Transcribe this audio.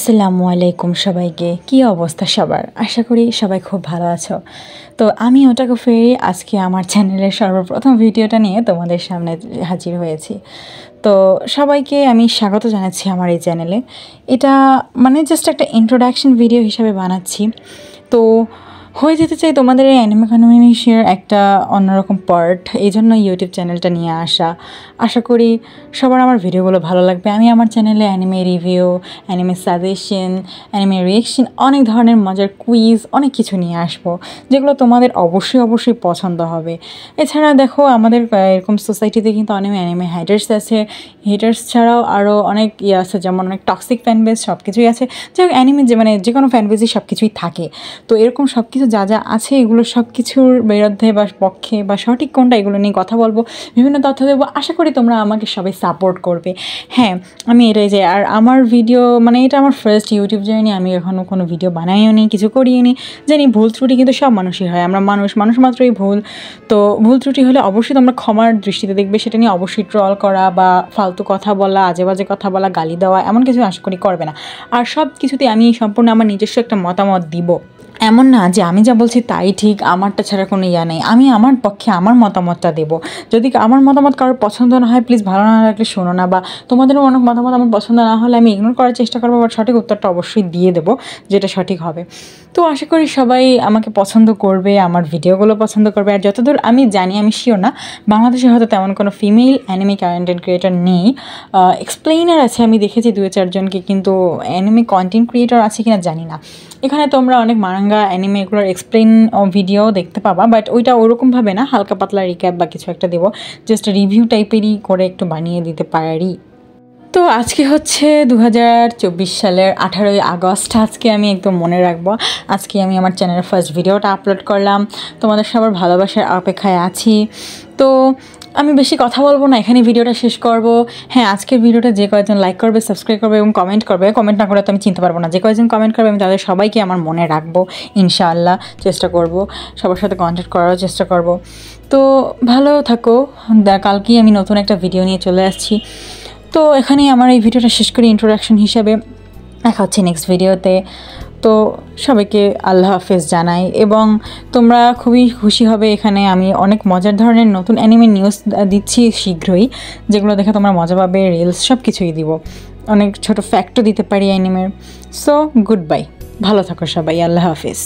আসসালামু আলাইকুম সবাইকে। কি অবস্থা সবার? আশা করি সবাই খুব ভালো আছো। তো আমি ওটাকে ফেরি আজকে আমার চ্যানেলের সর্বপ্রথম ভিডিওটা নিয়ে তোমাদের সামনে হাজির হয়েছি। তো সবাইকে আমি স্বাগত জানাচ্ছি আমার এই চ্যানেলে। এটা জাস্ট একটা ইন্ট্রোডাকশন ভিডিও হিসাবে বানাচ্ছি। তো হয়ে যেতে চাই তোমাদের এই অ্যানিমে কমিউনিটির একটা অন্যরকম পার্ট, এই জন্য ইউটিউব চ্যানেলটা নিয়ে আসা। আশা করি সবার আমার ভিডিওগুলো ভালো লাগবে। আমি আমার চ্যানেলে anime review, anime suggestion, anime reaction, অনেক ধরনের মজার কুইজ, অনেক কিছু নিয়ে আসবো যেগুলো তোমাদের অবশ্যই পছন্দ হবে। এছাড়া দেখো আমাদের এরকম সোসাইটিতে কিন্তু অনেক অ্যানিমে হেটার্স আছে। হেটার্স ছাড়াও আরও অনেক আছে, যেমন অনেক টক্সিক ফ্যানবেজ, সব কিছুই আছে। যাই হোক, অ্যানিমে যে কোনো ফ্যানবেজই সব কিছুই থাকে। তো এরকম সব কিছু যা আছে এগুলো সব কিছুর বিরুদ্ধে বা পক্ষে বা সঠিক কোনটা এগুলো নিয়ে কথা বলবো, বিভিন্ন তথ্য দেবো। আশা করি তোমরা আমাকে সবাই সাপোর্ট করবে। হ্যাঁ, আমি এটাই চাই। আর আমার ভিডিও এটা আমার ফার্স্ট ইউটিউব জার্নি। আমি এখনও কোনো ভিডিও বানাইও নি, কিছু করিও নি। জানি ভুল ত্রুটি কিন্তু সব মানুষই হয়, আমরা মানুষ মাত্রই ভুল। তো ভুল ত্রুটি হলে অবশ্যই তোমরা ক্ষমার দৃষ্টিতে দেখবে। সেটা নিয়ে অবশ্যই ট্রল করা বা ফালতু কথা বলা, আজে বাজে কথা বলা, গালি দেওয়া, এমন কিছু আশা করি করবে না। আর সব কিছুতে আমি সম্পূর্ণ আমার নিজস্ব একটা মতামত দিব। এমন না যে আমি যা বলছি তাই ঠিক, আমারটা ছাড়া কোনো ইয়া নেই। আমি আমার পক্ষে আমার মতামতটা দেবো। যদি আমার মতামত কারোর পছন্দ না হয়, প্লিজ ভালো না লাগলে শোনো না, বা তোমাদেরও অনেক মতামত আমার পছন্দ না হলে আমি ইগনোর করার চেষ্টা করবো, বাট সঠিক উত্তরটা অবশ্যই দিয়ে দেবো যেটা সঠিক হবে। তো আশা করি সবাই আমাকে পছন্দ করবে, আমার ভিডিওগুলো পছন্দ করবে। আর যতদূর আমি জানি, আমি শিওর না, বাংলাদেশে হয়তো তেমন কোনো ফিমেল অ্যানিমে কন্টেন্ট ক্রিয়েটর নেই। এক্সপ্লেইনার আছে, আমি দেখেছি 2-4 জনকে, কিন্তু অ্যানিমে কন্টেন্ট ক্রিয়েটর আছে কিনা জানি না। এখানে তোমরা অনেক মারাঙ্গা অ্যানিমে এগুলোর এক্সপ্লেন ভিডিও দেখতে পাবা, বাট ওইটা ওরকমভাবে না, হালকা পাতলা রিক্যাপ বা কিছু একটা দেবো, জাস্ট রিভিউ টাইপেরই করে একটু বানিয়ে দিতে পারি। তো আজকে হচ্ছে 2024 সালের 18ই আগস্ট। আজকে আমি একদম মনে রাখবো, আজকে আমি আমার চ্যানেলের ফার্স্ট ভিডিওটা আপলোড করলাম। তোমাদের সবার ভালোবাসার অপেক্ষায় আছি। তো আমি বেশি কথা বলবো না, এখানে ভিডিওটা শেষ করব। হ্যাঁ, আজকের ভিডিওটা যে কয়েকজন লাইক করবে, সাবস্ক্রাইব করবে এবং কমেন্ট করবে, কমেন্ট না করে তো আমি চিনতে পারবো না, যে কয়েকজন কমেন্ট করবে আমি তাদের সবাইকে আমার মনে রাখবো ইনশাআল্লাহ। চেষ্টা করব সবার সাথে কন্ট্যাক্ট করারও চেষ্টা করব। তো ভালো থাকো। কালকেই আমি নতুন একটা ভিডিও নিয়ে চলে আসছি। তো এখানেই আমার এই ভিডিওটা শেষ করি ইন্ট্রোডাকশন হিসাবে। দেখা হচ্ছে নেক্সট ভিডিওতে। তো সবাইকে আল্লাহ হাফেজ জানাই, এবং তোমরা খুবই খুশি হবে, এখানে আমি অনেক মজার ধরনের নতুন অ্যানিমে নিউজ দিচ্ছি শীঘ্রই, যেগুলো দেখে তোমরা মজা পাবে। রিলস সব কিছুই দিব, অনেক ছোটো ফ্যাক্টও দিতে পারি অ্যানিমের। সো গুড বাই, ভালো থাকো সবাই, আল্লাহ হাফেজ।